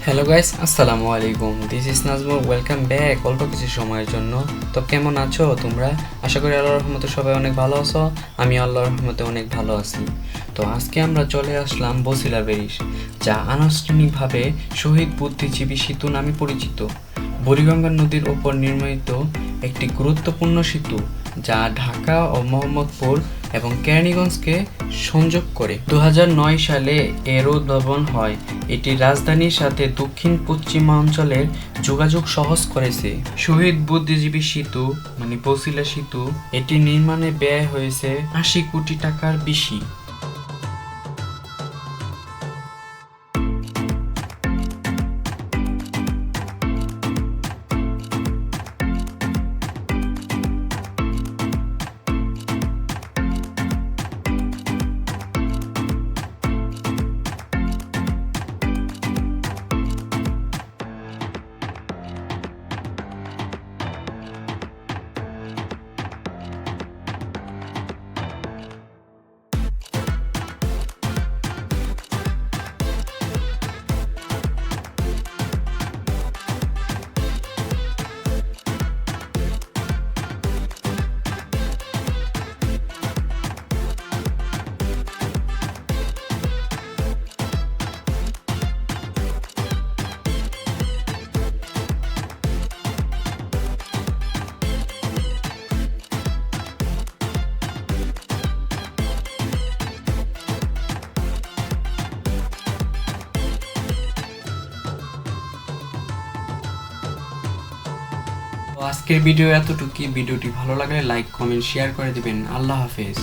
Hello guys, আসসালামু আলাইকুম। This is Nazmul. Welcome back অল্প কিছু সময়ের জন্য। তো কেমন আছো তোমরা? আশা করি আল্লাহর রহমতে সবাই অনেক ভালো আছো। আমি আল্লাহর রহমতে অনেক ভালো আছি। তো আজকে আমরা চলে আসলাম বসিলা ব্রিজ, যা আনুষ্ঠানিকভাবে শহীদ বুদ্ধিজীবী সেতু নামে পরিচিত। বুড়িগঙ্গা নদীর ওপর নির্মিত একটি গুরুত্বপূর্ণ সেতু, যা ঢাকা ও মোহাম্মদপুর এবং কেরানীগঞ্জকে সংযোগ করে। 2009 সালে এর উদ্ভাবন হয়। এটি রাজধানীর সাথে দক্ষিণ পশ্চিমাঞ্চলের যোগাযোগ সহজ করেছে। শহীদ বুদ্ধিজীবী সেতু মানে বসিলা সেতু, এটি নির্মাণে ব্যয় হয়েছে 80 কোটি টাকার বেশি। তো আজকের ভিডিও এতটুকুই। ভিডিওটি ভালো লাগলে লাইক, কমেন্ট, শেয়ার করে দিবেন। আল্লাহ হাফেজ।